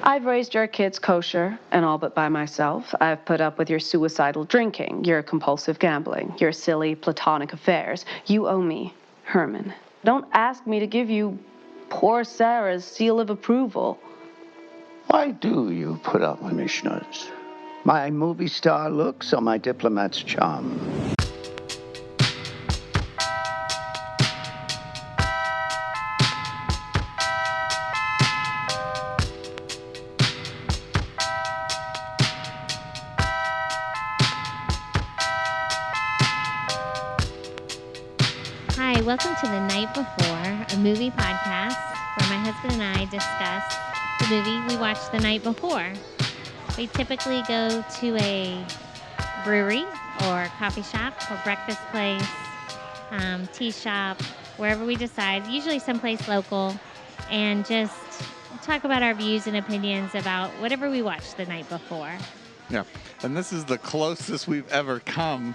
I've raised your kids kosher and all but by myself. I've put up with your suicidal drinking, your compulsive gambling, your silly platonic affairs. You owe me, Herman. Don't ask me to give you poor Sarah's seal of approval. Why do you put up my missioners? My movie star looks or my diplomat's charm? Hi, welcome to The Night Before, a movie podcast where my husband and I discuss the movie we watched the night before. We typically go to a brewery or coffee shop or breakfast place, tea shop, wherever we decide, usually someplace local, and just talk about our views and opinions about whatever we watched the night before. Yeah, and this is the closest we've ever come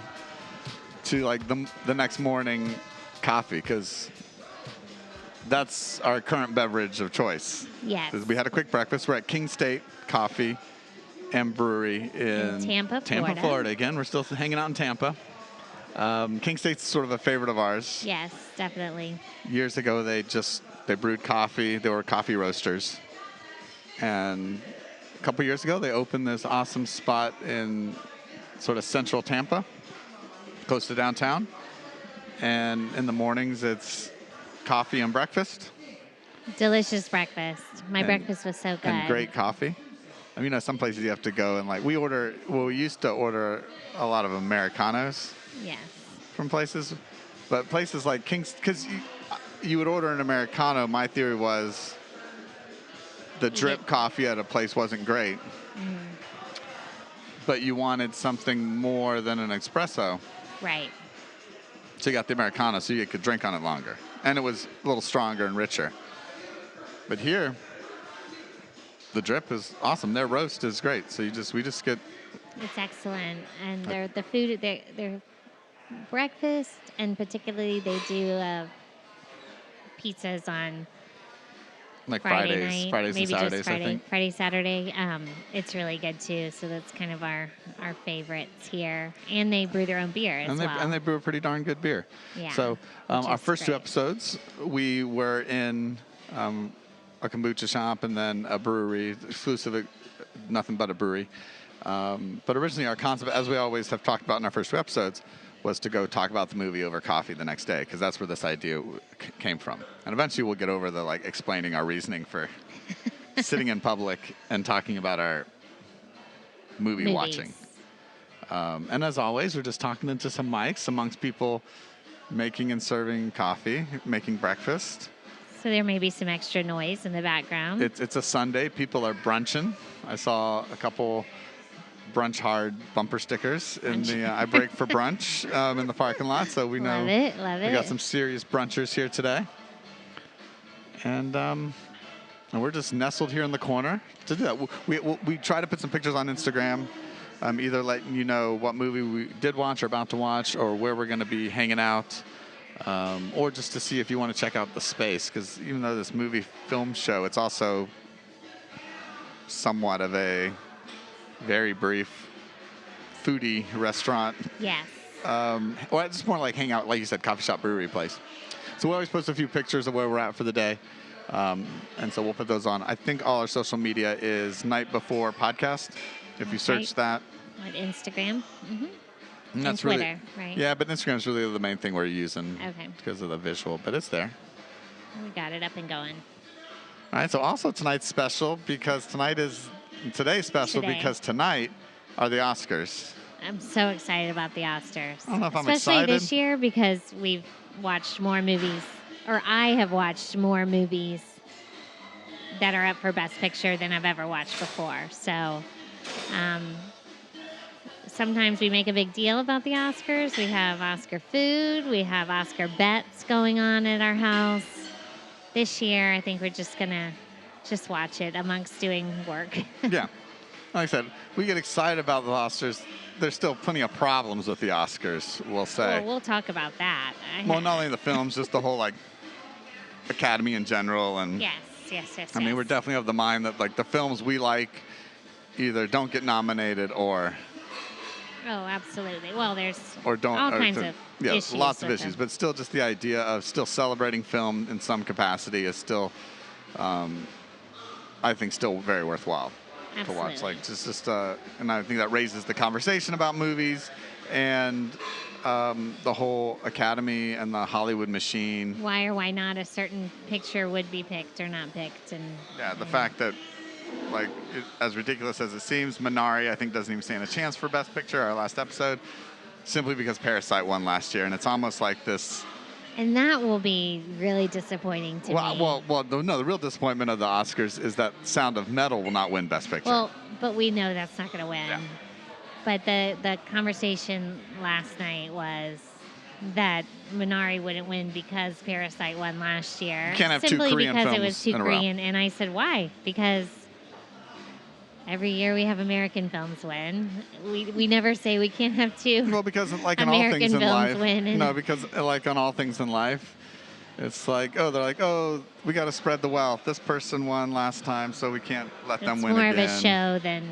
to like the next morning coffee, because that's our current beverage of choice. Yes. We had a quick breakfast. We're at King State Coffee and Brewery in Tampa, Florida. Again, we're still hanging out in Tampa. King State's sort of a favorite of ours. Yes, definitely. Years ago, they brewed coffee. They were coffee roasters. And a couple years ago, they opened this awesome spot in sort of central Tampa, close to downtown. And in the mornings, it's coffee and breakfast. Delicious breakfast. My breakfast was so good. And great coffee. I mean, some places you have to go and we used to order a lot of Americanos. Yes. From places. But places like King's, because you would order an Americano, my theory was the drip coffee at a place wasn't great. Mm. But you wanted something more than an espresso. Right. So you got the Americano so you could drink on it longer. And it was a little stronger and richer. But here, the drip is awesome. Their roast is great. So we just get... It's excellent. And the food, their breakfast, and particularly they do pizzas on Fridays and Saturdays, I think. Friday, Saturday. It's really good, too. So that's kind of our favorites here. And they brew their own beer as well. And they brew a pretty darn good beer. Yeah. So our first two episodes, we were in a kombucha shop and then a brewery, exclusive, nothing but a brewery. But originally our concept, as we always have talked about in our first two episodes, was to go talk about the movie over coffee the next day, because that's where this idea came from. And eventually we'll get over the explaining our reasoning for sitting in public and talking about our movie watching. And as always, we're just talking into some mics amongst people making and serving coffee, making breakfast. So there may be some extra noise in the background. It's a Sunday. People are brunching. I saw a couple brunch hard bumper stickers in the I break for brunch in the parking lot, so we know love it. We got some serious brunchers here today, and we're just nestled here in the corner to do that. We try to put some pictures on Instagram, either letting you know what movie we did watch or about to watch, or where we're going to be hanging out, or just to see if you want to check out the space, because even though this movie film show, it's also somewhat of a very brief foodie restaurant. Yes. Well, it's more like hang out, like you said, coffee shop, brewery place. So we always post a few pictures of where we're at for the day. And so we'll put those on. I think all our social media is Night Before Podcast. If you search that. On Instagram. Mm-hmm. And that's Twitter, really, right? Yeah, but Instagram's really the main thing we're using. Okay. Because of the visual, but it's there. We got it up and going. All right, so also tonight's special because today's special because tonight are the Oscars. I'm so excited about the Oscars. I don't know if I'm Especially excited. this year, because we've watched more movies, or I have watched more movies that are up for Best Picture than I've ever watched before. So sometimes we make a big deal about the Oscars. We have Oscar food. We have Oscar bets going on at our house. This year, I think we're just going to watch it amongst doing work. Yeah. Like I said, we get excited about the Oscars. There's still plenty of problems with the Oscars, we'll say. Well, we'll talk about that. Well, not only the films, just the whole, Academy in general. And yes. I mean, we're definitely of the mind that like the films we like either don't get nominated or absolutely. Well, there's or don't all or kinds to- of yeah, issues. lots of with issues, them. but still just the idea of still celebrating film in some capacity is still, I think, still very worthwhile to watch. Absolutely. Like just and I think that raises the conversation about movies and the whole Academy and the Hollywood machine. Why or why not a certain picture would be picked or not picked, and Yeah, the fact that, like, as ridiculous as it seems, Minari, I think, doesn't even stand a chance for Best Picture, our last episode, simply because Parasite won last year. And it's almost like this. And that will be really disappointing to me. The real disappointment of the Oscars is that Sound of Metal will not win Best Picture. Well, but we know that's not going to win. Yeah. But the conversation last night was that Minari wouldn't win because Parasite won last year. You can't have two simply Korean because it films was too in a row. Korean. And I said, why? Because every year we have American films win. We never say we can't have two. Well, because like in all American things in films life, win and- no, because like on all things in life, it's like, they're like, we got to spread the wealth. This person won last time, so we can't let them win It's again. more of a show than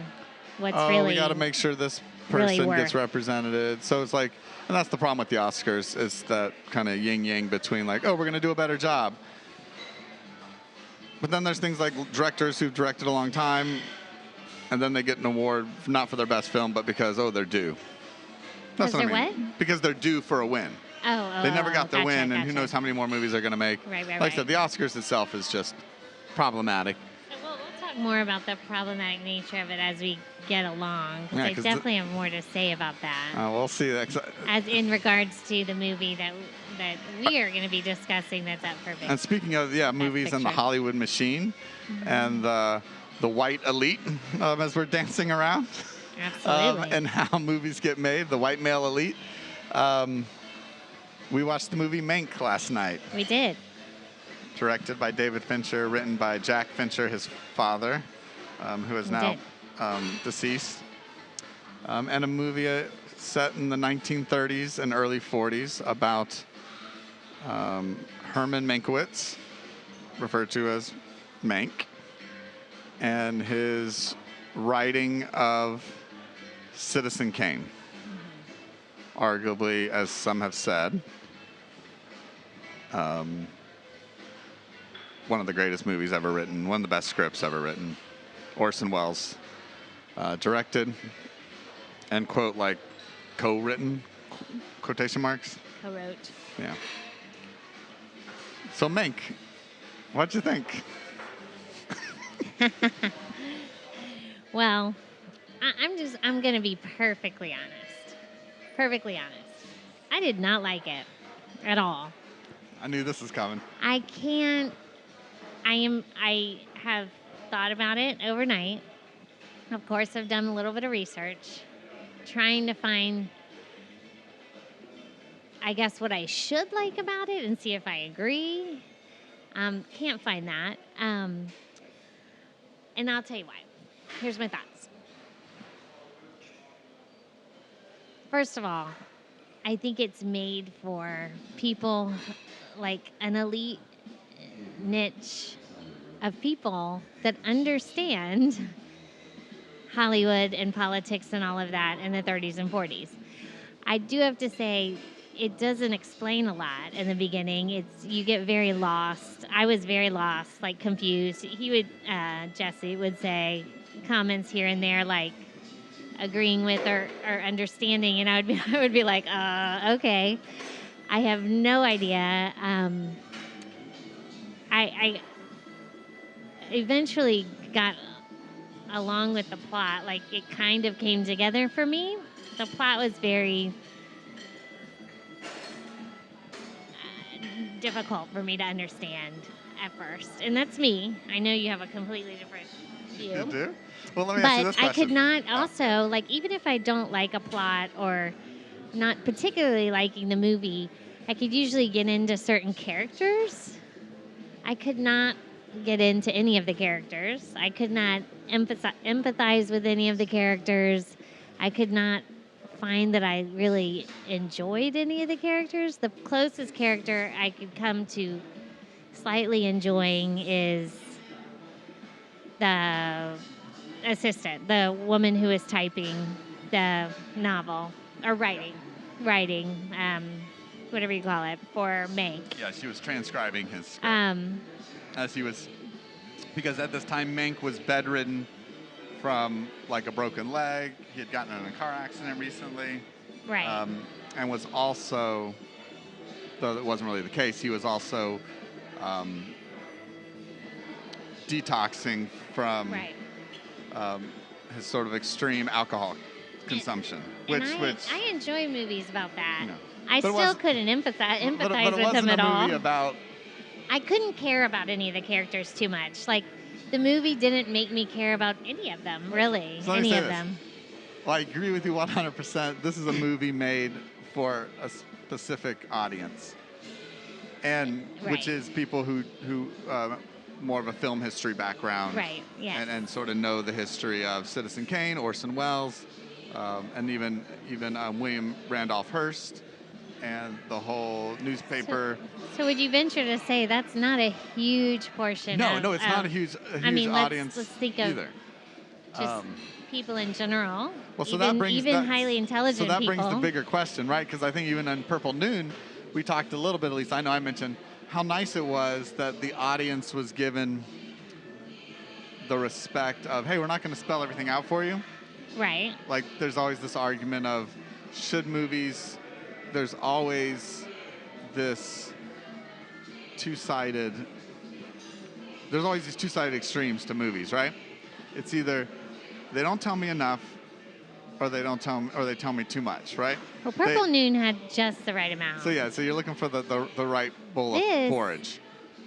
what's really. We got to make sure this really person worth. gets represented. So it's like, and that's the problem with the Oscars is that kind of yin yang between like, we're going to do a better job. But then there's things like directors who've directed a long time, and then they get an award not for their best film, but because they're due. That's Because what I they're mean. Because they're due for a win. They never got their gotcha, win, and who gotcha. knows how many more movies they're going to make. Right, Like I said, the Oscars itself is just problematic. We'll talk more about the problematic nature of it as we get along. 'Cause Yeah, I 'cause definitely have more to say about that. We'll see. As in regards to the movie that we are going to be discussing that's up for bid. And speaking of movies and the Picture. Hollywood machine and the white elite, as we're dancing around, Absolutely. and how movies get made, the white male elite. We watched the movie Mank last night, We did. directed by David Fincher, written by Jack Fincher, his father, who is We now did. deceased, and a movie set in the 1930s and early 40s about Herman Mankiewicz, referred to as Mank, and his writing of Citizen Kane. Arguably, as some have said, one of the greatest movies ever written, one of the best scripts ever written. Orson Welles directed and co-written, quotation marks. Co-wrote. Yeah. So Mank, what'd you think? Well, I'm going to be perfectly honest. Perfectly honest. I did not like it at all. I knew this was coming. I have thought about it overnight. Of course, I've done a little bit of research, trying to find, I guess, what I should like about it and see if I agree. Can't find that. And I'll tell you why. Here's my thoughts. First of all, I think it's made for people like an elite niche of people that understand Hollywood and politics and all of that in the 30s and 40s. I do have to say, it doesn't explain a lot in the beginning. You get very lost. I was very lost, confused. Jesse would say comments here and there, agreeing with or understanding, and I would be like, okay. I have no idea. I eventually got along with the plot. It kind of came together for me. The plot was very difficult for me to understand at first. And that's me. I know you have a completely different view. You do? Well, let me ask you this But I question. could not also, even if I don't like a plot or not particularly liking the movie, I could usually get into certain characters. I could not get into any of the characters. I could not empathize with any of the characters. I could not find that I really enjoyed any of the characters. The closest character I could come to slightly enjoying is the assistant, the woman who is typing the novel or writing, whatever you call it, for Mank. Yeah, she was transcribing his script Um, as he was, because at this time Mank was bedridden from like a broken leg. He had gotten in a car accident recently. right. And was also, though it wasn't really the case, he was also detoxing from Right. his sort of extreme alcohol consumption. And I enjoy movies about that. You know, I but it still wasn't- couldn't empathize but it with wasn't him at a all. movie about. I couldn't care about any of the characters too much. Like, the movie didn't make me care about any of them, really. So let me Any say of this. them. Well, I agree with you 100%. This is a movie made for a specific audience, and which Right. is people who more of a film history background, Right, yes. and sort of know the history of Citizen Kane, Orson Welles, and even William Randolph Hearst, and the whole newspaper. So would you venture to say that's not a huge portion No, of... no, it's not a huge I mean, audience let's think of either. just people in general. Well, so even, that brings even highly intelligent So that people. brings the bigger question, right? Because I think even on Purple Noon, we talked a little bit, at least I know I mentioned, how nice it was that the audience was given the respect of, hey, we're not going to spell everything out for you. Right. Like, there's always this argument of, should movies, there's always this two-sided, there's always these two-sided extremes to movies, right? It's either they don't tell me enough, or they tell me too much, right? Well, Purple Noon had just the right amount. So yeah, so you're looking for the right bowl of porridge.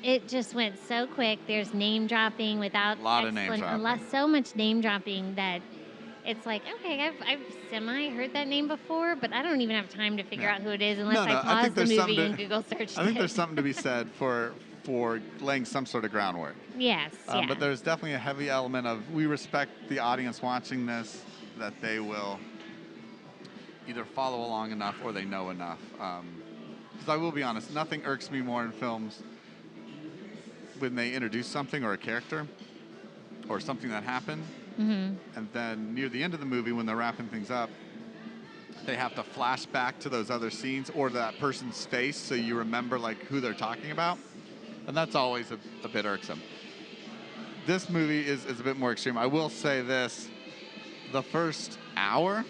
It just went so quick. There's name dropping without A lot of name dropping. So much name dropping that it's like, okay, I've semi heard that name before, but I don't even have time to figure out who it is unless I pause the movie and Google search it. I think there's something to be said for laying some sort of groundwork. Yes, yeah. But there's definitely a heavy element of, we respect the audience watching this, that they will either follow along enough or they know enough. Because I will be honest, nothing irks me more in films when they introduce something or a character or something that happened, and then near the end of the movie when they're wrapping things up, they have to flash back to those other scenes or that person's face so you remember like who they're talking about. And that's always a bit irksome. This movie is a bit more extreme. I will say this, the first hour,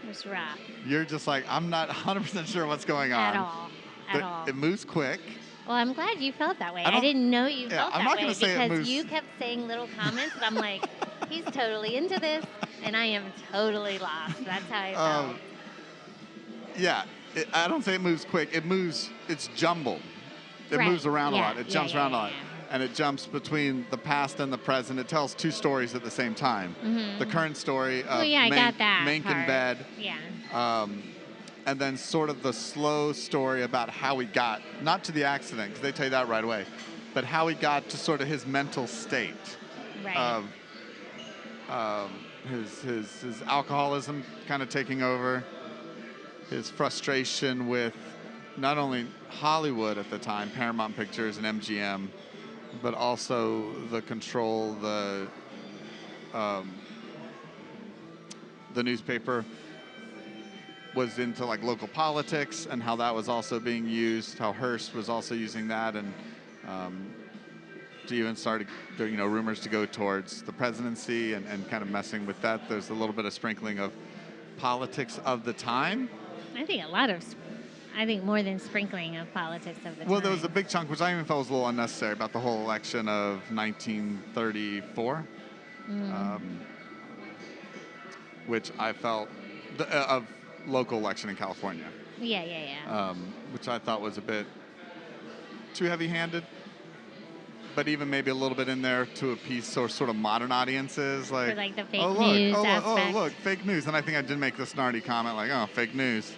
It was rough. you're just like, I'm not 100% sure what's going on. At all. It moves quick. Well, I'm glad you felt that way. I I didn't know you yeah, felt I'm that not way gonna say it because moves- you kept saying little comments, and I'm like, he's totally into this, and I am totally lost. That's how I felt. Yeah, I don't say it moves quick. It's jumbled. It Right, moves around a yeah, lot. It yeah, jumps yeah, around yeah, a lot. yeah. And it jumps between the past and the present. It tells two stories at the same time. The current story of I got that Mank in part. bed. Yeah. And then sort of the slow story about how he got, not to the accident, because they tell you that right away, but how he got to sort of his mental state Right. of his alcoholism kind of taking over, his frustration with not only Hollywood at the time, Paramount Pictures and MGM, but also the control the newspaper was into like local politics and how that was also being used, how Hearst was also using that, and to even started rumors to go towards the presidency and kind of messing with that. There's a little bit of sprinkling of politics of the time. I think more than sprinkling of politics of the time. Well, there was a big chunk, which I even felt was a little unnecessary, about the whole election of 1934, which I felt, of local election in California. Yeah. Which I thought was a bit too heavy-handed, but even maybe a little bit in there to appease sort of modern audiences, like, For like the fake look, news oh aspect. look, fake news. And I think I did make the snarty comment like, oh, fake news,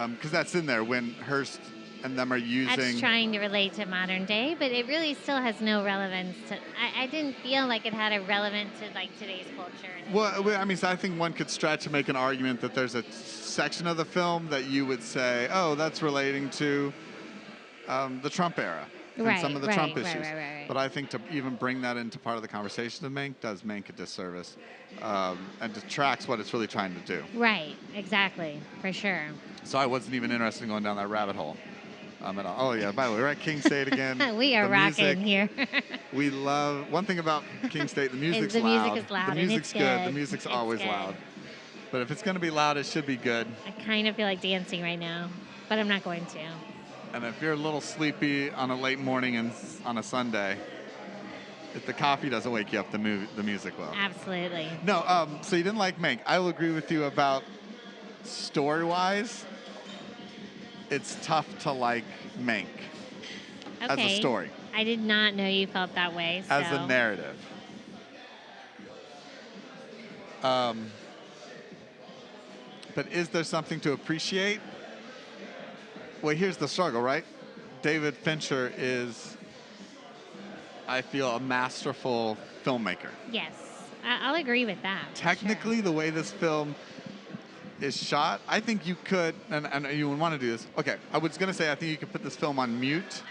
because that's in there when Hearst and them are using. That's trying to relate to modern day, but it really still has no relevance to. I didn't feel like it had a relevance to like today's culture. Well, I mean, so I think one could stretch and make an argument that there's a section of the film that you would say, oh, that's relating to the Trump era. and some of the Trump issues. Right. But I think to even bring that into part of the conversation of Mank does Mank a disservice and detracts what it's really trying to do. Right, exactly, for sure. So I wasn't even interested in going down that rabbit hole. At all. Oh, yeah, by the way, we're at King State again. We are the rocking here. We love, one thing about King State, the music's the loud. music is loud. The music's and it's good. The good. music's It's always good. loud. But if it's going to be loud, it should be good. I kind of feel like dancing right now, but I'm not going to. And if you're a little sleepy on a late morning and on a Sunday, if the coffee doesn't wake you up, the music will. Absolutely. No, so you didn't like Mank. I will agree with you about story-wise. It's tough to like Mank as a story. I did not know you felt that way. So. As a narrative. But is there something to appreciate? Well, here's the struggle, right? David Fincher is, I feel, a masterful filmmaker. Yes, I'll agree with that. Technically, sure. the way this film is shot, I think you could, and you would want to do this. Okay, I was going to say I think you could put this film on mute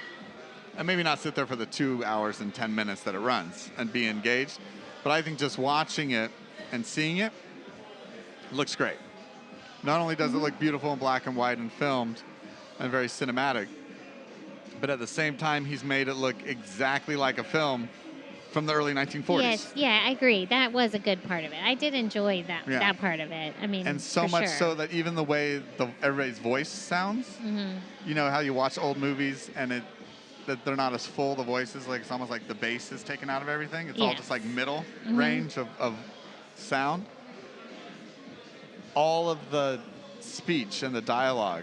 and maybe not sit there for the 2 hours and 10 minutes that it runs and be engaged. But I think just watching it and seeing it looks great. Not only does it look beautiful in black and white and filmed and very cinematic, but at the same time, he's made it look exactly like a film from the early 1940s. Yes, yeah, I agree. That was a good part of it. I did enjoy that part of it. I mean, and so much so that even the way everybody's voice sounds, you know how you watch old movies and that they're not as full, the voices, like it's almost like the bass is taken out of everything. It's all just like middle range of sound. All of the speech and the dialogue,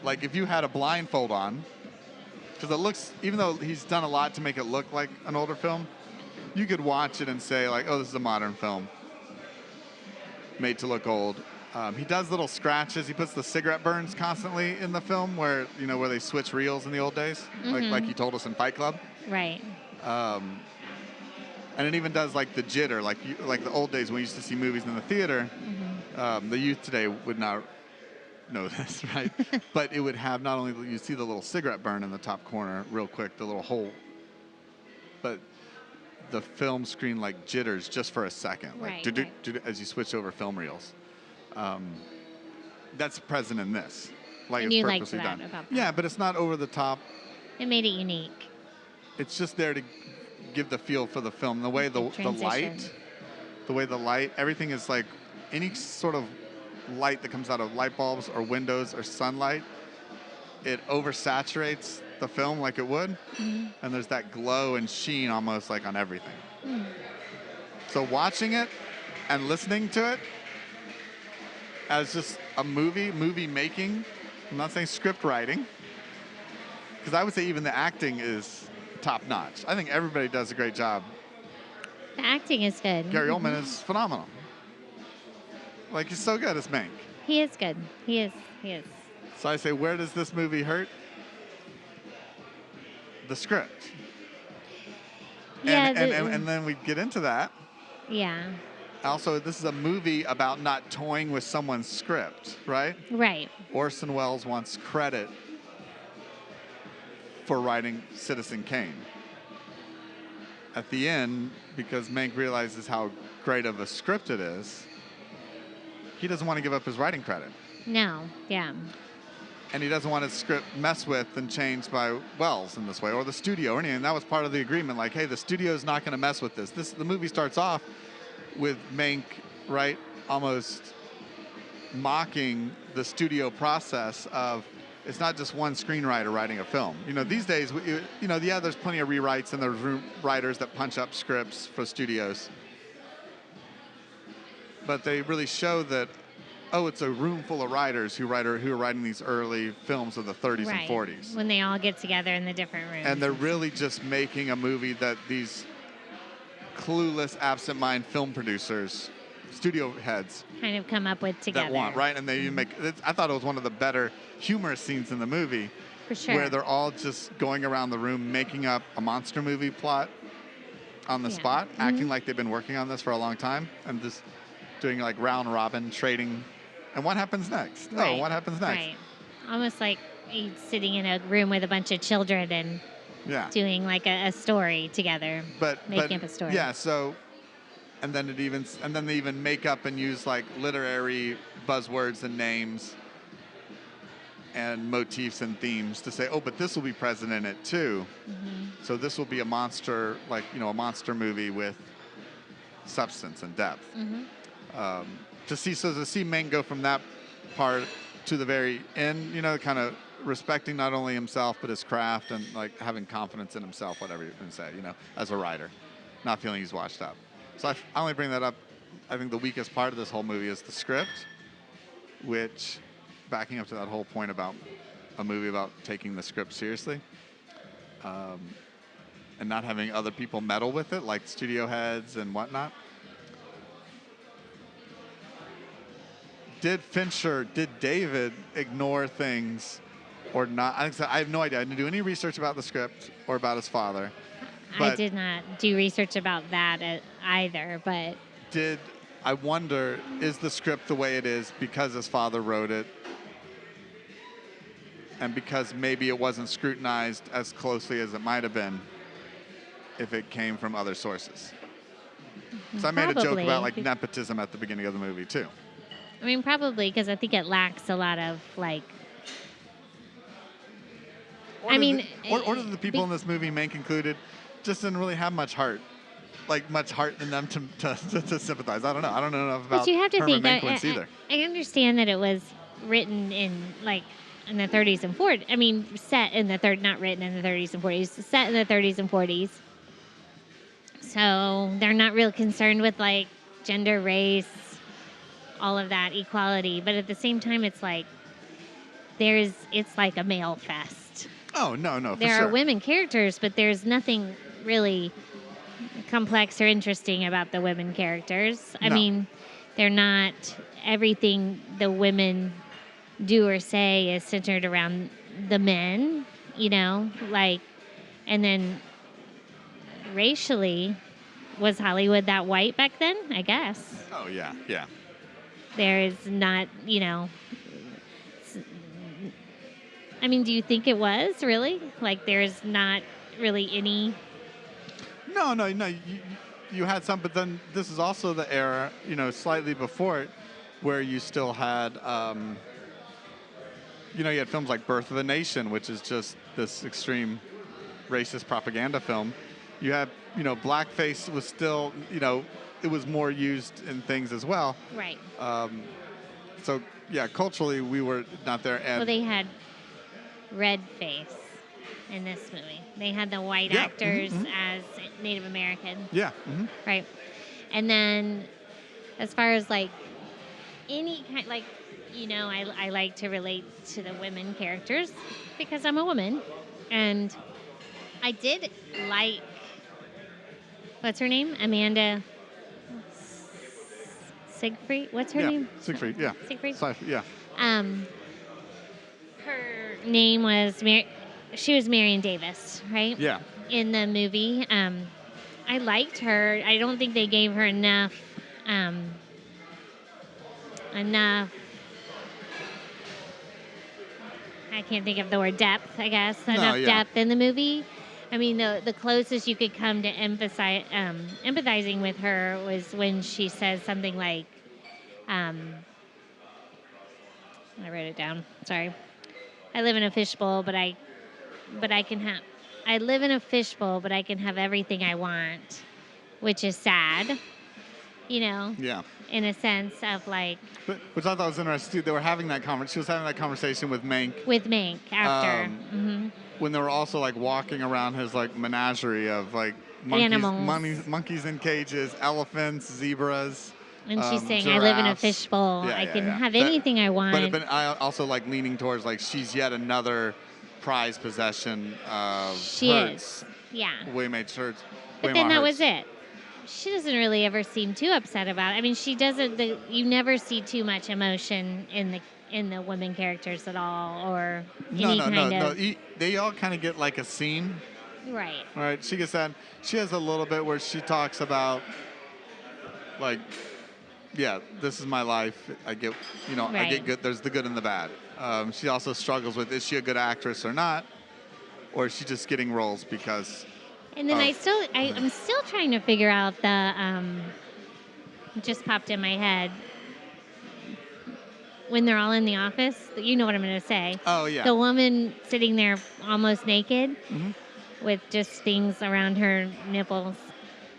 like if you had a blindfold on, because it looks, even though he's done a lot to make it look like an older film, you could watch it and say like, oh, this is a modern film made to look old. He does little scratches. He puts the cigarette burns constantly in the film where they switch reels in the old days, like he told us in Fight Club. Right. And it even does like the jitter, like the old days when we used to see movies in the theater. The youth today would not know this, right? But it would have not only you see the little cigarette burn in the top corner real quick, the little hole, but the film screen like jitters just for a second, like as you switch over film reels. That's present in this, like and it's you purposely liked that done. about that. Yeah, but it's not over the top. It made it unique. It's just there to give the feel for the film. The way the light, everything is like any sort of light that comes out of light bulbs or windows or sunlight, it oversaturates the film like it would, and there's that glow and sheen almost like on everything. So watching it and listening to it as just a movie making, I'm not saying script writing, because I would say even the acting is top notch. I think everybody does a great job. The acting is good. Gary Oldman is phenomenal. Like, he's so good as Mank. He is good. He is. So I say, where does this movie hurt? The script. Yeah. And then we get into that. Yeah. Also, this is a movie about not toying with someone's script, right? Right. Orson Welles wants credit for writing Citizen Kane. At the end, because Mank realizes how great of a script it is, he doesn't want to give up his writing credit. No, yeah. And he doesn't want his script messed with and changed by Wells in this way, or the studio or anything. And that was part of the agreement, like, hey, the studio's not going to mess with this. The movie starts off with Mank, right, almost mocking the studio process of, it's not just one screenwriter writing a film. These days, there's plenty of rewrites and there's writers that punch up scripts for studios. But they really show that, it's a room full of writers who are writing these early films of the 30s and 40s. When they all get together in the different rooms. And they're really just making a movie that these clueless, absent-mind film producers, studio heads, kind of come up with together. That want, right? And they make. I thought it was one of the better humorous scenes in the movie. For sure. Where they're all just going around the room making up a monster movie plot on the spot, acting like they've been working on this for a long time, and just doing like round robin trading. And what happens next? Right. Oh, what happens next? Right. Almost like he's sitting in a room with a bunch of children and doing like a story together, making up a story. Yeah, so, and then they even make up and use like literary buzzwords and names and motifs and themes to say, oh, but this will be present in it too. Mm-hmm. So this will be a monster, like, a monster movie with substance and depth. Mm-hmm. To see Mank go from that part to the very end, kind of respecting not only himself but his craft and like having confidence in himself, whatever you can say, as a writer, not feeling he's washed up. So I only bring that up. I think the weakest part of this whole movie is the script, which, backing up to that whole point about a movie about taking the script seriously, and not having other people meddle with it, like studio heads and whatnot. Did David ignore things or not? I have no idea. I didn't do any research about the script or about his father. I did not do research about that either, but... I wonder, is the script the way it is because his father wrote it and because maybe it wasn't scrutinized as closely as it might have been if it came from other sources? So I made a joke about like nepotism at the beginning of the movie too. I mean, probably, because I think it lacks a lot of, like... Or the people in this movie, Mank included, just didn't really have much heart. Like, much heart in them to sympathize. I don't know. I don't know enough about Herman Mankiewicz either. I understand that it was written in the 30s and 40s. I mean, set in the not written in the 30s and 40s. Set in the 30s and 40s. So they're not real concerned with, like, gender, race, all of that, equality. But at the same time, it's like, it's like a male fest. Oh, no, for there sure. are women characters, but there's nothing really complex or interesting about the women characters. I mean, they're not... Everything the women do or say is centered around the men, like... And then racially, was Hollywood that white back then? I guess. Oh, yeah. There is not, I mean, do you think it was, really? Like, there's not really any... No. You had some, but then this is also the era, slightly before it, where you still had, you had films like Birth of a Nation, which is just this extreme racist propaganda film. You had, blackface was still, it was more used in things as well. Right. So, yeah, culturally, we were not there. And they had red face in this movie. They had the white actors as Native American. Yeah. Right. And then as far as, like, any kind, like, I like to relate to the women characters because I'm a woman. And I did like, what's her name? Amanda Siegfried? What's her name? Siegfried, yeah. Siegfried? Yeah. Her name was she was Marion Davis, right? Yeah. In the movie. I liked her. I don't think they gave her enough I can't think of the word depth, I guess. Depth in the movie. I mean, the closest you could come to empathizing with her was when she says something like, I wrote it down. Sorry. I live in a fishbowl, but I live in a fishbowl, but I can have everything I want, which is sad, Yeah. in a sense of like... Which I thought was interesting, too. They were having that she was having that conversation with Mank. With Mank, after. When they were also, like, walking around his, like, menagerie of, like, monkeys in cages, elephants, zebras. And she's saying, giraffes. I live in a fishbowl. I can have anything I want. But I also, like, leaning towards, like, she's yet another prized possession of hers. Yeah. Waymate's hers. But then that was it. She doesn't really ever seem too upset about it. I mean, she doesn't. You never see too much emotion in the women characters at all, or any kind of. No. They all kind of get like a scene. Right. Right. She gets that. She has a little bit where she talks about, like, yeah, this is my life. I get, I get good. There's the good and the bad. She also struggles with, is she a good actress or not? or is she just getting roles because? And then of- I'm still trying to figure out the it just popped in my head when they're all in the office. You know what I'm going to say? Oh yeah. The woman sitting there almost naked Mm-hmm. with just things around her nipples.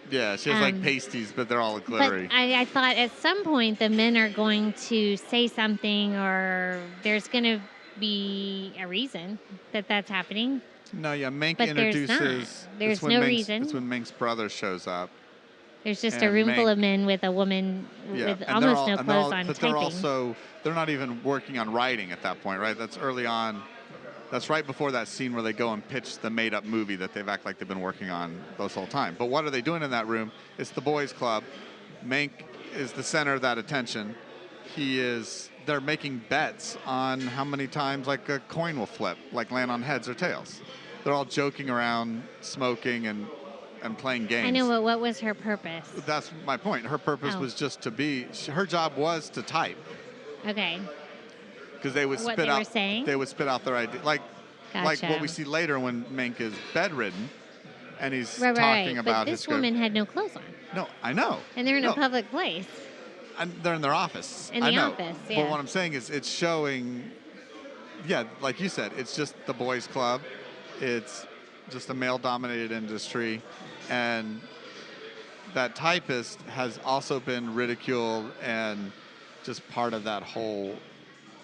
Yeah, she has like pasties, but they're all But glittery. I thought at some point the men are going to say something, or there's going to be a reason that that's happening. No, yeah, Mank But there's introduces. not. There's it's when no Mank's, reason. It's when Mank's brother shows up. There's just And a room full Mank- of men with a woman Yeah, with and they're almost all- no and they're all- clothes on but typing. they're not even working on writing at that point, right? That's early on. That's right before that scene where they go and pitch the made-up movie that they've act like they've been working on this whole time. But what are they doing in that room? It's the boys' club. Mank is the center of that attention. They're making bets on how many times like a coin will flip, like land on heads or tails. They're all joking around, smoking and playing games. I know, but what was her purpose? That's my point. Her purpose was just to be. Her job was to type. Okay. Because they would What spit they out. were saying? They would spit out their idea, like Gotcha. what we see later when Mank is bedridden, and he's Right. talking about But his this script. woman had no clothes on, No, I know. and they're in No, a public place. they're in their office. In I the know. office, But yeah. what I'm saying is, it's showing. Yeah, like you said, it's just the boys' club. It's just a male-dominated industry, and that typist has also been ridiculed and just part of that whole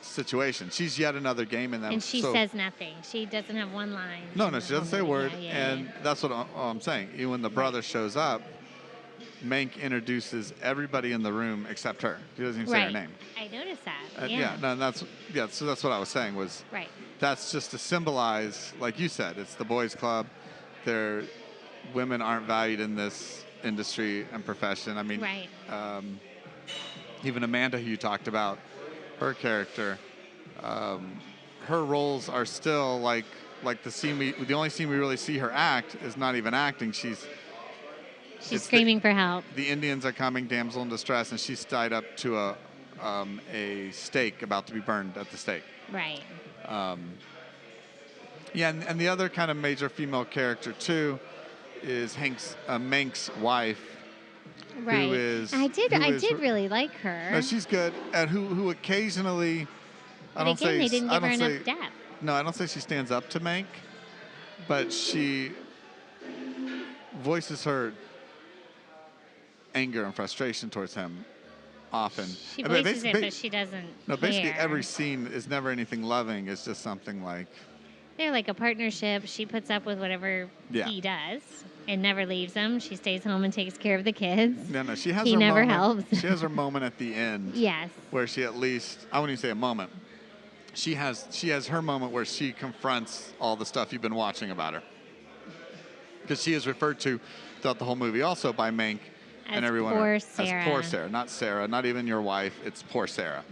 situation. She's yet another game in that. And she so, says nothing. She doesn't have one line. No, in no, the she doesn't say a whole word, movie. and that's what I'm saying. Even when the brother shows up, Mank introduces everybody in the room except her. He doesn't even say her name. I noticed that. So that's what I was saying was. Right. That's just to symbolize, like you said, it's the boys' club. Women aren't valued in this industry and profession. I mean, Right. Even Amanda, who you talked about, her character, her roles are still like the only scene we really see her act is not even acting. She's screaming for help. The Indians are coming, damsel in distress, and she's tied up to a stake about to be burned at the stake. Right. And the other kind of major female character too is Mank's wife. Right. I did really like her. No, she's good, and who occasionally. They didn't give her enough depth. No, I don't say she stands up to Mank, but she voices her anger and frustration towards him often. She voices it, but she doesn't No, basically care. every scene is never anything loving. It's just something like. They're like a partnership. She puts up with whatever he does and never leaves him. She stays home and takes care of the kids. No, she has he her never moment. helps. She has her moment at the end. Yes. Where she at least, I wouldn't even say a moment. She has her moment where she confronts all the stuff you've been watching about her. Because she is referred to throughout the whole movie also by Mank and everyone. Poor Sarah. As poor Sarah, not even your wife. It's poor Sarah.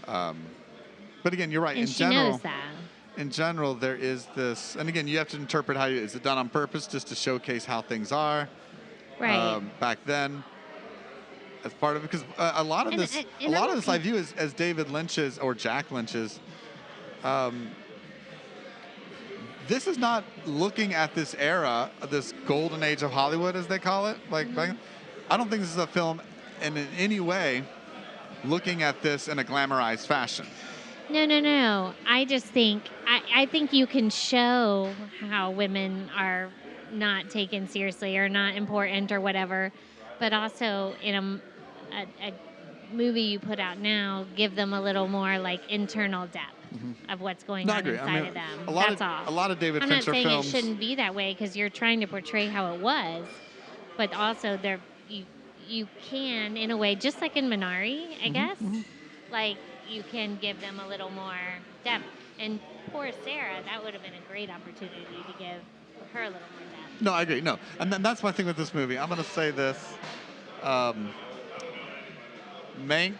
But again, you're right. And she knows that. In general, there is this, and again, you have to interpret is it done on purpose just to showcase how things are? Right. Back then, as part of it, because a lot of this I view as David Lynch's or Jack Lynch's. This is not looking at this era, this golden age of Hollywood, as they call it. I don't think this is a film in any way looking at this in a glamorized fashion. No. I just think I think you can show how women are not taken seriously or not important or whatever, but also in a movie you put out now, give them a little more like internal depth of what's going on inside of them. That's all. A lot of David I'm Fincher not saying films. it shouldn't be that way because you're trying to portray how it was, but also you can in a way, just like in Minari, I guess, like you can give them a little more depth. And poor Sarah, that would have been a great opportunity to give her a little more depth. No, I agree. No, and that's my thing with this movie. I'm going to say this. Mank.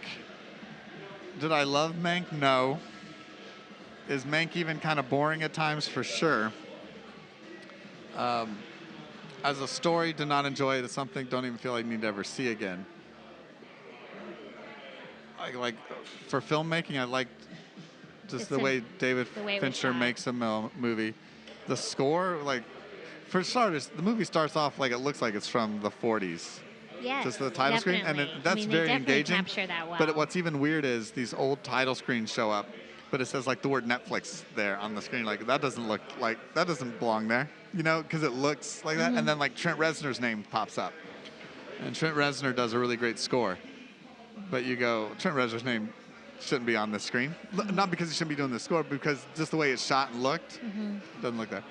Did I love Mank? No. Is Mank even kind of boring at times? For sure. As a story, did not enjoy it. It's something don't even feel like I need to ever see again. Like for filmmaking, I liked just the way David Fincher makes a movie. the score, like, for starters, the movie starts off like it looks like it's from the 40s. Yes, Just the title screen, and definitely. that's I mean, very they definitely engaging. capture that well. But what's even weird is these old title screens show up, but it says like the word Netflix there on the screen. Like that doesn't belong there, you know, because it looks like that. And then like Trent Reznor's name pops up, and Trent Reznor does a really great score. But you go, Trent Reznor's name shouldn't be on this screen. Not because he shouldn't be doing the score, but because just the way it's shot and looked doesn't look there.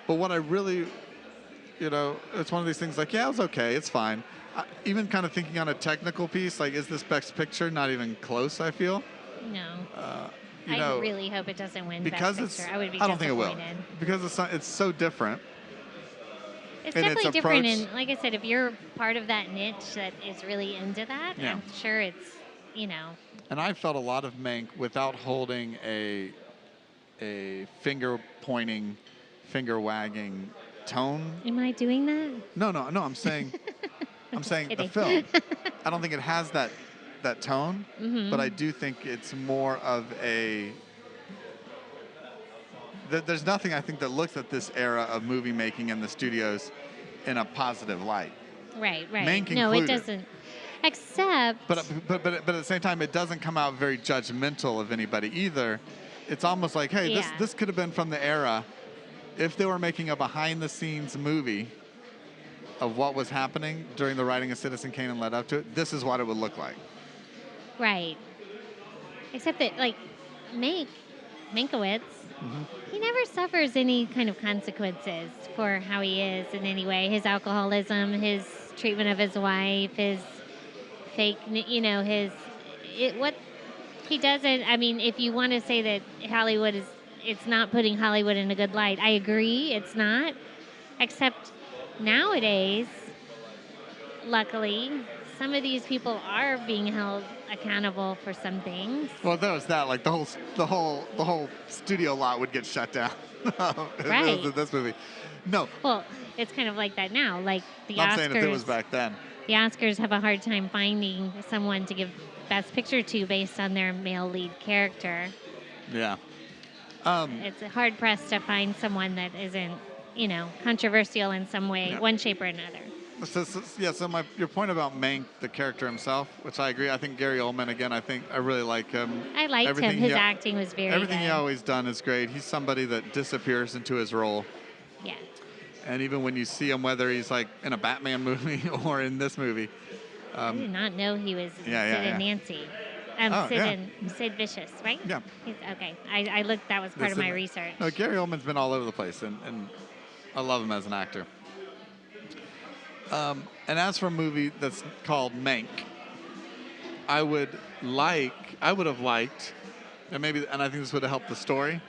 But what I really, you know, it's one of these things like, yeah, it was okay, it's fine. Even kind of thinking on a technical piece, like, is this Best Picture? Not even close, I feel. No. You I know, really hope it doesn't win because Best Picture. I would be I don't think it will. disappointed. Because it's so different. It's in definitely its different, approach. and like I said, if you're part of that niche that is really into that, Yeah. I'm sure it's, you know. And I felt a lot of Mank without holding a finger pointing, finger wagging tone. Am I doing that? No. I'm saying the kidding. film. I don't think it has that tone, but I do think it's more of a. There's nothing I think that looks at this era of movie making in the studios in a positive light. Right. Mank No, it included. doesn't. Except. But at the same time, it doesn't come out very judgmental of anybody either. It's almost like, hey, Yeah. this could have been from the era. If they were making a behind-the-scenes movie of what was happening during the writing of Citizen Kane and led up to it, this is what it would look like. Right. Except that, like, Mankiewicz, he never suffers any kind of consequences for how he is in any way. His alcoholism, his treatment of his wife, his fake, what he doesn't. I mean, if you want to say that Hollywood it's not putting Hollywood in a good light, I agree, it's not. Except nowadays, luckily, some of these people are being held accountable for some things. Well, there was that. Like the whole studio lot would get shut down. Right. This movie. No. Well, it's kind of like that now. Like the I'm Oscars. saying if it was back then. The Oscars have a hard time finding someone to give Best Picture to based on their male lead character. Yeah. It's hard pressed to find someone that isn't, controversial in some way, one shape or another. So your point about Mank, the character himself, which I agree. I think Gary Oldman, again, I really like him. I liked him. His acting was very Everything good. he always done is great. He's somebody that disappears into his role. Yeah. And even when you see him, whether he's like in a Batman movie or in this movie. I did not know he was Sid and Nancy. Sid Vicious, right? Yeah. Okay. I looked, that was part of my research. No, Gary Oldman's been all over the place, and I love him as an actor. And as for a movie that's called Mank, I would have liked, and I think this would have helped the story.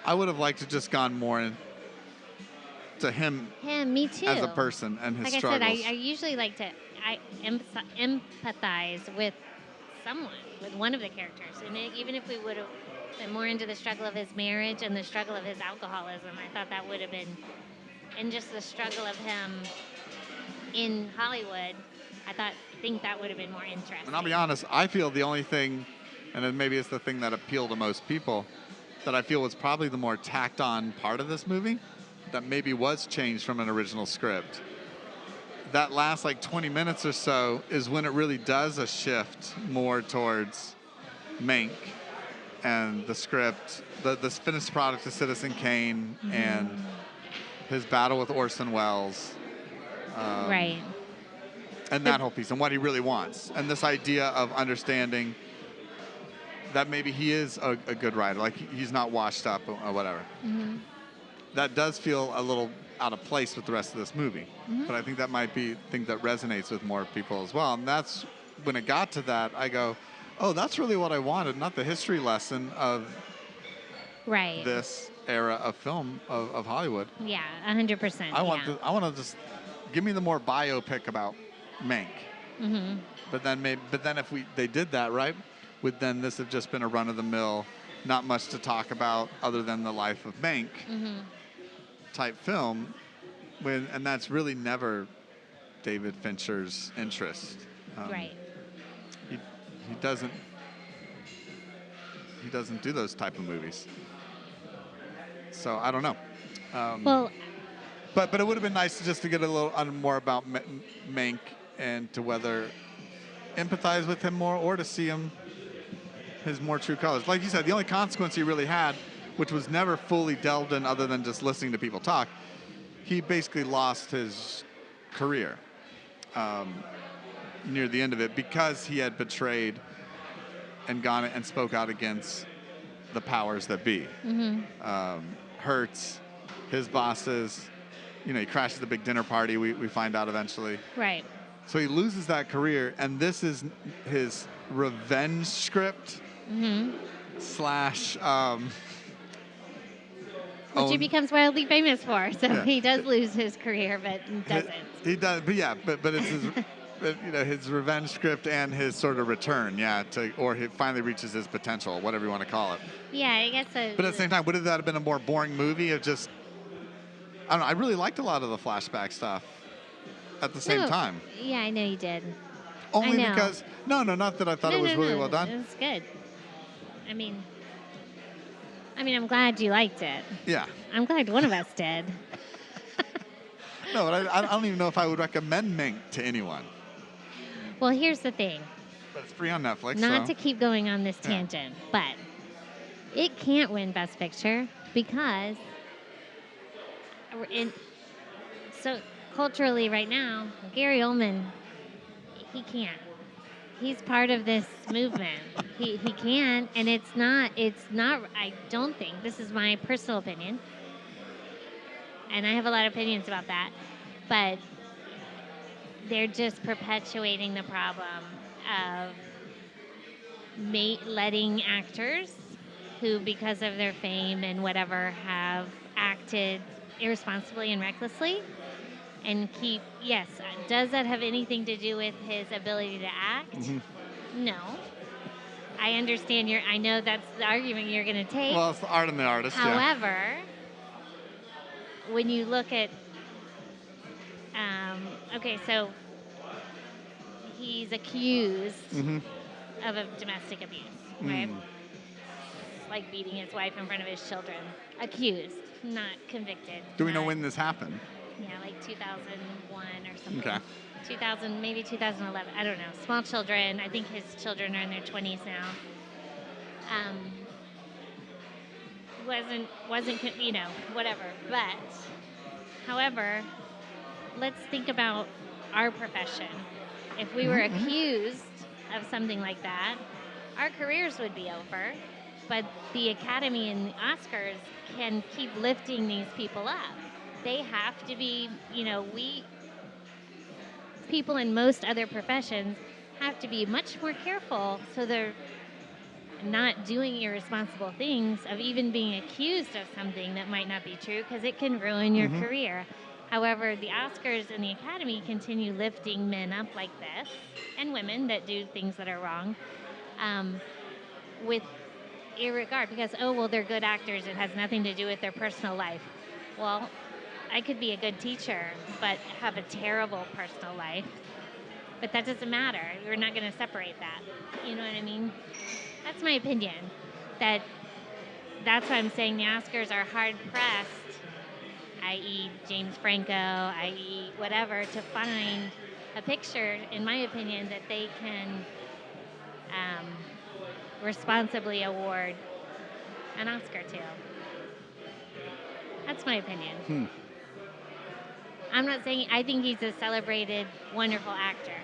I would have liked to just gone more into him. Yeah, me too. As a person and his struggles. Like I said, I usually like to empathize with someone, with one of the characters, and even if we would have been more into the struggle of his marriage and the struggle of his alcoholism, I thought that would have been. And just the struggle of him in Hollywood, I think that would have been more interesting. And I'll be honest, I feel the only thing, and then maybe it's the thing that appealed to most people, that I feel was probably the more tacked on part of this movie, that maybe was changed from an original script. That last 20 minutes or so is when it really does a shift more towards Mank and the script, the finished product of Citizen Kane and his battle with Orson Welles. Right. And that whole piece, and what he really wants. And this idea of understanding that maybe he is a good writer, like he's not washed up or whatever. Mm-hmm. That does feel a little out of place with the rest of this movie. Mm-hmm. But I think that might be a thing that resonates with more people as well. And that's, when it got to that, I go, oh, that's really what I wanted, not the history lesson of this era of film of Hollywood. Yeah, 100%. I want to just give me the more biopic about Mank. Mm-hmm. But then if they did that right, would then this have just been a run of the mill, not much to talk about other than the life of Mank type film, and that's really never David Fincher's interest. Right. He doesn't do those type of movies. So I don't know. Well, But it would have been nice just to get a little more about Mank and to whether empathize with him more or to see him his more true colors. Like you said, the only consequence he really had, which was never fully delved in other than just listening to people talk, he basically lost his career near the end of it because he had betrayed and gone and spoke out against the powers that be. Hertz, his bosses, he crashes the big dinner party, we find out eventually. right. So he loses that career, and this is his revenge script slash Which he becomes wildly famous for. So Yeah. he does lose his career, but doesn't. He does, but it's his his revenge script and his sort of return, or he finally reaches his potential, whatever you want to call it. Yeah, I guess so. But at the same time, would that have been a more boring movie of just, I don't know, I really liked a lot of the flashback stuff at the same time. Yeah, I know you did. Only I know. because, not that I thought it was really well done. It was good. I mean, I'm glad you liked it. Yeah. I'm glad one of us did. No, but I don't even know if I would recommend Mank to anyone. Well, here's the thing. But it's free on Netflix. Not to keep going on this tangent, but it can't win Best Picture because so culturally right now, Gary Oldman, he can't. He's part of this movement. He can, and it's not, I don't think, this is my personal opinion, and I have a lot of opinions about that, but they're just perpetuating the problem of letting actors who, because of their fame and whatever, have acted irresponsibly and recklessly and yes, does that have anything to do with his ability to act? No. I understand I know that's the argument you're going to take. Well, it's the art and the artist, However, when you look at, okay, so he's accused of a domestic abuse, right? Like beating his wife in front of his children. Accused, not convicted. Do we know when this happened? Yeah, like 2001 or something. Okay. 2000, maybe 2011. I don't know. Small children. I think his children are in their 20s now. Wasn't whatever. But, however, let's think about our profession. If we were accused of something like that, our careers would be over. But the Academy and the Oscars can keep lifting these people up. They have to be, people in most other professions have to be much more careful so they're not doing irresponsible things, of even being accused of something that might not be true, because it can ruin your career. However, the Oscars and the Academy continue lifting men up like this, and women that do things that are wrong, with irregard, because, they're good actors, it has nothing to do with their personal life. Well, I could be a good teacher, but have a terrible personal life. But that doesn't matter. We're not going to separate that. You know what I mean? That's my opinion. That's why I'm saying the Oscars are hard-pressed, i.e. James Franco, i.e. whatever, to find a picture, in my opinion, that they can responsibly award an Oscar to. That's my opinion. I'm not saying I think he's a celebrated, wonderful actor.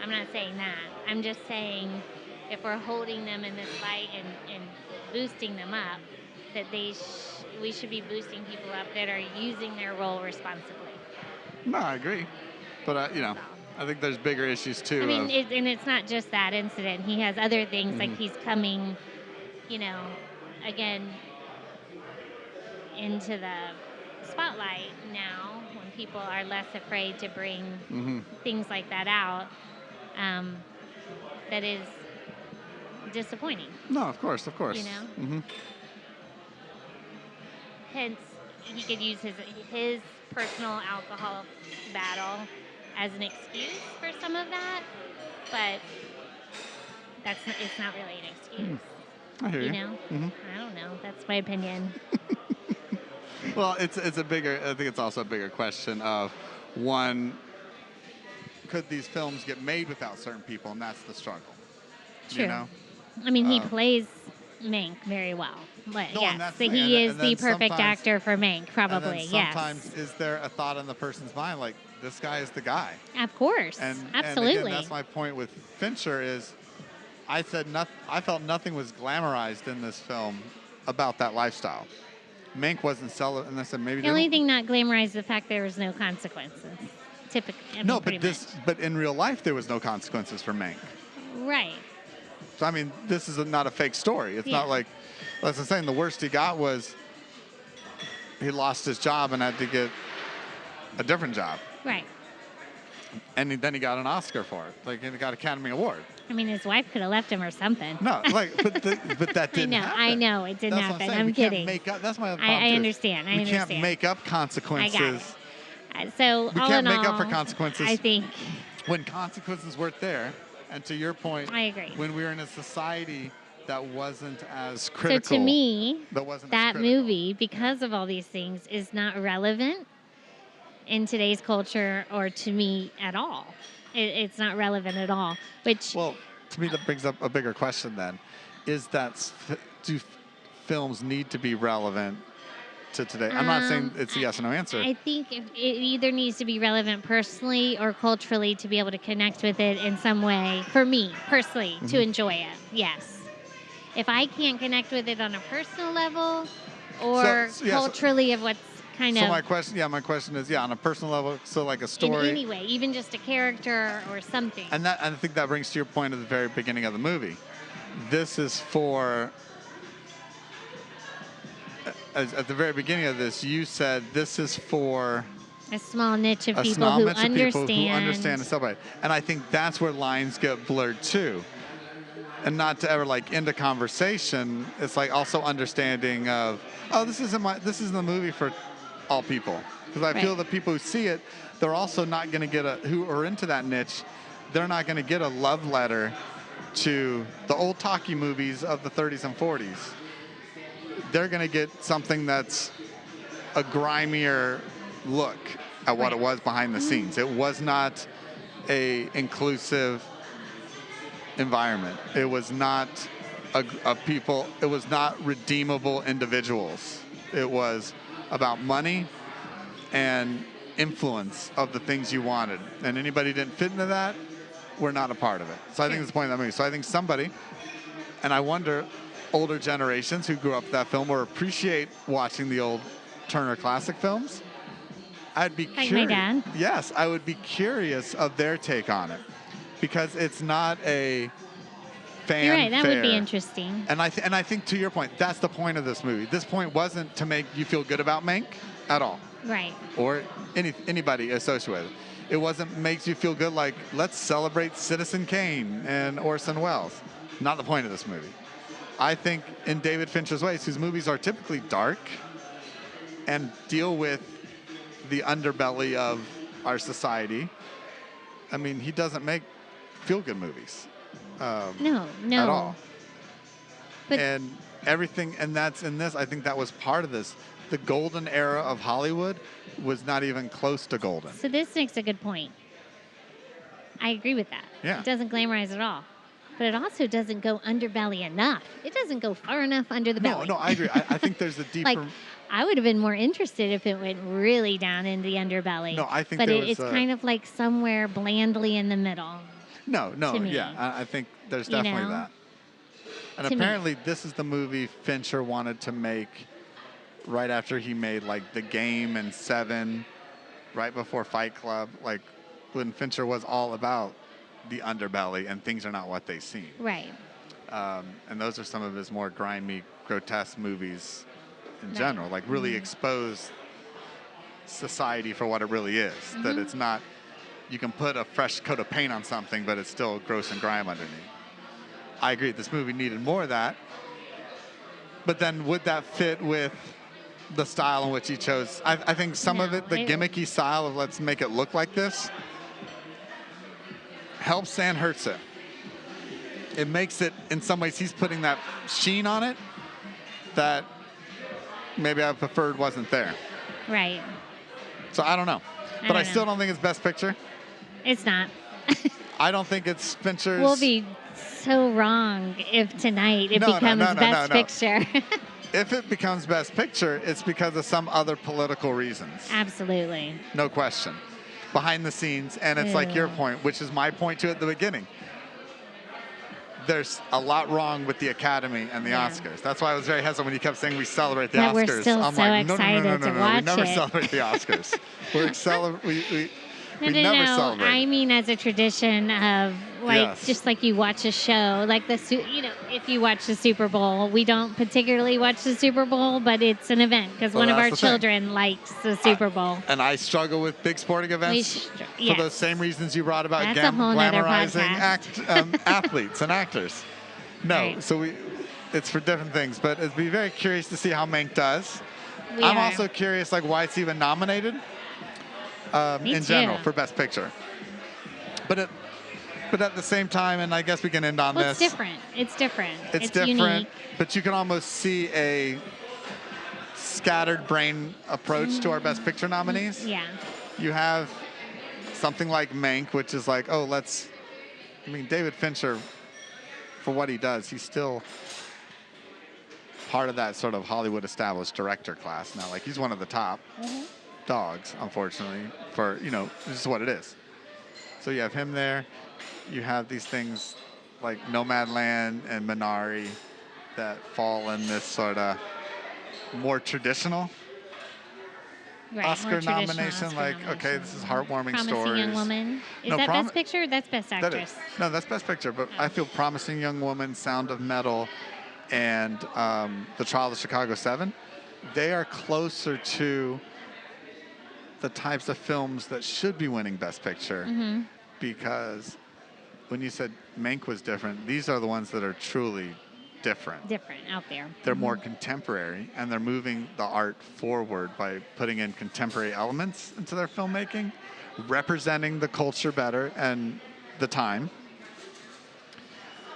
I'm not saying that. I'm just saying if we're holding them in this light and boosting them up, that we should be boosting people up that are using their role responsibly. No, I agree. But, I think there's bigger issues, too. I mean, and it's not just that incident. He has other things, like he's coming, again, into the spotlight now, when people are less afraid to bring things like that out. That is disappointing. No, of course. Hence, he could use his personal alcohol battle as an excuse for some of that, but it's not really an excuse. I hear you. I don't know. That's my opinion. Well, it's a bigger. I think it's also a bigger question of one. Could these films get made without certain people, and that's the struggle. True. You know. I mean, he plays Mank very well. But No, and yes, that's so the thing. he And is then the perfect sometimes- actor for Mank, probably. And then Yes. sometimes is there a thought in the person's mind like this guy is the guy? Of course. And Absolutely. And again, that's my point with Fincher is I felt nothing was glamorized in this film about that lifestyle. Mank wasn't selling, and I said maybe the only thing not glamorized is the fact there was no consequences. Typically, I mean, no, pretty but in real life there was no consequences for Mank. much. Right. So I mean, this is not a fake story. It's not like, as I'm saying, the worst he got was he lost his job and had to get a different job. Right. And then he got an Oscar for it. Like, he got an Academy Award. I mean, his wife could have left him or something. No, like, but that didn't happen. I know, it didn't That's what happen. saying. I'm We kidding. Can't make up, that's my other problem, I too. understand. We can't make up I consequences. got it. So We all can't in make up all, for consequences. I think When consequences weren't there, and to your point, I agree. when we were in a society that wasn't as critical. So to me, wasn't as that critical. movie, because of all these things, is not relevant in today's culture or to me at all. It's not relevant at all. Which Well, to me, that brings up a bigger question then. Is that, do films need to be relevant to today? I'm not saying it's a yes or no answer. I think it either needs to be relevant personally or culturally to be able to connect with it in some way, for me, personally, to enjoy it. Yes. If I can't connect with it on a personal level or culturally of what's kind So of... my question is, on a personal level, so like a in story. any way, even just a character or something. And I think that brings to your point at the very beginning of the movie. This is for, at the very beginning of this, you said this is for a small niche of a people small who niche of understand. people who understand and celebrate. And I think that's where lines get blurred too. And not to ever like end a conversation, it's like also understanding of, this isn't the movie for all people. Because I feel the people who see it, they're also not going to get who are into that niche, they're not going to get a love letter to the old talkie movies of the 30s and 40s. They're going to get something that's a grimier look at what it was behind the scenes. It was not a inclusive environment. It was not a people. It was not redeemable individuals. It was about money and influence of the things you wanted. And anybody who didn't fit into that, we're not a part of it. So I think that's the point of that movie. So I think somebody, and I wonder, older generations who grew up with that film or appreciate watching the old Turner classic films, I'd be curious. Like my dad? Yes, I would be curious of their take on it. Because it's not a fanfare. You're right, that would be interesting. And I think to your point, that's the point of this movie. This point wasn't to make you feel good about Mank at all. Right. Or anybody associated with it. It wasn't makes you feel good like, let's celebrate Citizen Kane and Orson Welles. Not the point of this movie. I think in David Fincher's ways, his movies are typically dark and deal with the underbelly of our society. I mean, he doesn't make feel-good movies. No. At all. But And everything, and that's in this, I think that was part of this. The golden era of Hollywood was not even close to golden. so this makes a good point. I agree with that. Yeah. It doesn't glamorize at all. But it also doesn't go underbelly enough. It doesn't go far enough under the belly. No, I agree. I think there's a deeper... Like, I would have been more interested if it went really down in the underbelly. No, I think but there was it's kind of like somewhere blandly in the middle. No, to me. yeah. I think there's You definitely know? that. And To me. apparently this is the movie Fincher wanted to make right after he made like The Game and Seven, right before Fight Club, like when Fincher was all about the underbelly and things are not what they seem. Right. And those are some of his more grimy, grotesque movies in Right. general, like really expose society for what it really is. That it's not, you can put a fresh coat of paint on something, but it's still gross and grime underneath. I agree, this movie needed more of that. But then would that fit with the style in which he chose? I think some of No, it, the gimmicky style of let's make it look like this, helps and hurts it. It makes it, in some ways, he's putting that sheen on it that maybe I preferred wasn't there. Right. So I don't know. But I still don't think it's Best Picture. It's not. I don't think it's Fincher's. We'll be so wrong if tonight it becomes Best Picture. If it becomes Best Picture, it's because of some other political reasons. Absolutely. No question. Behind the scenes, and it's like your point, which is my point too at the beginning. There's a lot wrong with the Academy and the Oscars. That's why I was very hesitant when you kept saying we celebrate the Oscars. We're still I'm so like, excited to watch we never it. celebrate the Oscars. We No, never celebrate. I mean, as a tradition of just like you watch a show, like if you watch the Super Bowl, we don't particularly watch the Super Bowl, but it's an event because one of our children likes the Super Bowl. And I struggle with big sporting events for those same reasons you brought about glamorizing athletes and actors. No, so it's for different things, but it'd be very curious to see how Mank does. I'm also curious, why it's even nominated. In general for Best Picture, but at the same time, and I guess we can end on this. It's different. It's different. It's different, unique. But you can almost see a scattered brain approach to our Best Picture nominees. Yeah. You have something like Mank, which is David Fincher, for what he does, he's still part of that sort of Hollywood established director class now. He's one of the top. Dogs, unfortunately, for this is what it is. So you have him there. You have these things like Nomadland and Minari that fall in this sort of more traditional Oscar nomination. Okay, this is heartwarming stories. Promising Young Woman. Is that Best Picture? That's Best Actress. That's Best Picture. But I feel Promising Young Woman, Sound of Metal, and The Trial of the Chicago 7, they are closer to the types of films that should be winning Best Picture, because when you said Mank was different, these are the ones that are truly different out there. They're more contemporary, and they're moving the art forward by putting in contemporary elements into their filmmaking, representing the culture better and the time,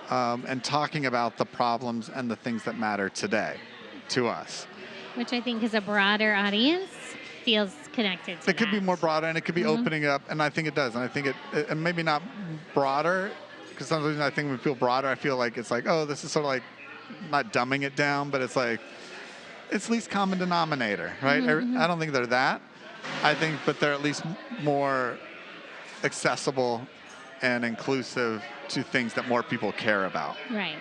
and talking about the problems and the things that matter today to us. Which I think is a broader audience feels connected to It could be more broader, and it could be opening up, and I think it does. And I think it maybe not broader, because sometimes I think when we feel broader, I feel like it's this is sort of not dumbing it down, but it's it's least common denominator, right? I don't think they're that. But they're at least more accessible and inclusive to things that more people care about. Right.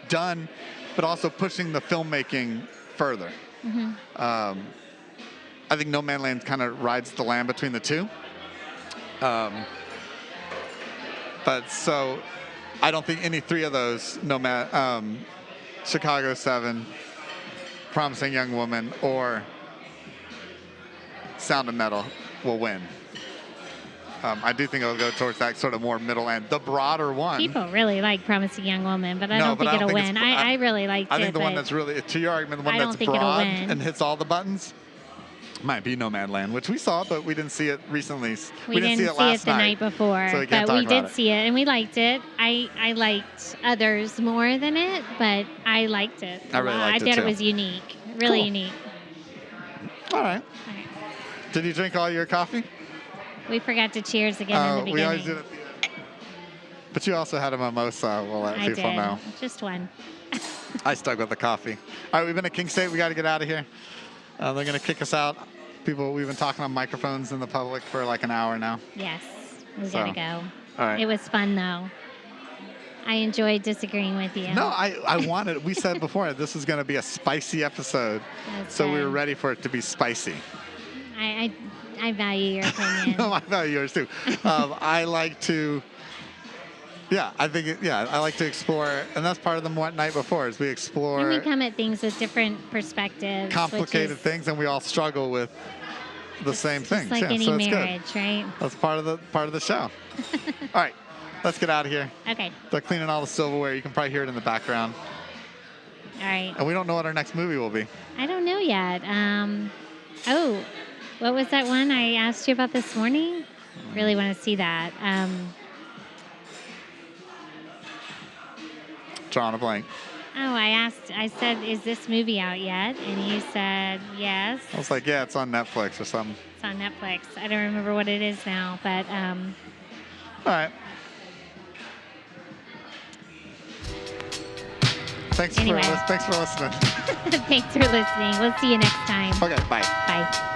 Done, but also pushing the filmmaking further. I think Nomadland kind of rides the line between the two. But so I don't think any three of those, Chicago 7, Promising Young Woman, or Sound of Metal will win. I do think it'll go towards that sort of more middle end. The broader one. People really like Promising Young Woman, but I don't think it'll win. I really liked it. I think the one that's really, to your argument, the one that's broad and hits all the buttons might be Nomadland, which we saw, but we didn't see it recently. We didn't see it last night before, so but we did see it, and we liked it. I liked others more than it, but I liked it. I really liked it, too. I thought it was unique, really unique. All right. Did you drink all your coffee? We forgot to cheers again in the beginning. We always did at the end. But you also had a mimosa. We'll let people know. Just one. I stuck with the coffee. All right, we've been at King State. We got to get out of here. They're going to kick us out. We've been talking on microphones in the public for an hour now. Yes, we got to go. All right. It was fun, though. I enjoyed disagreeing with you. No, I wanted, we said before, this was going to be a spicy episode. So we were ready for it to be spicy. I value your opinion. No, I value yours too. I like to, I like to explore, and that's part of the night before, is we explore. And we come at things with different perspectives. Complicated things, and we all struggle with the same things. Like any marriage, right? That's part of the show. All right, let's get out of here. Okay. They're cleaning all the silverware. You can probably hear it in the background. All right. And we don't know what our next movie will be. I don't know yet. What was that one I asked you about this morning? Really want to see that. Drawing a blank. Oh, I said, is this movie out yet? And you said, yes. I was like, yeah, it's on Netflix or something. It's on Netflix. I don't remember what it is now, but All right. Thanks Anyway. for listening. thanks for listening. We'll see you next time. Okay, bye. Bye.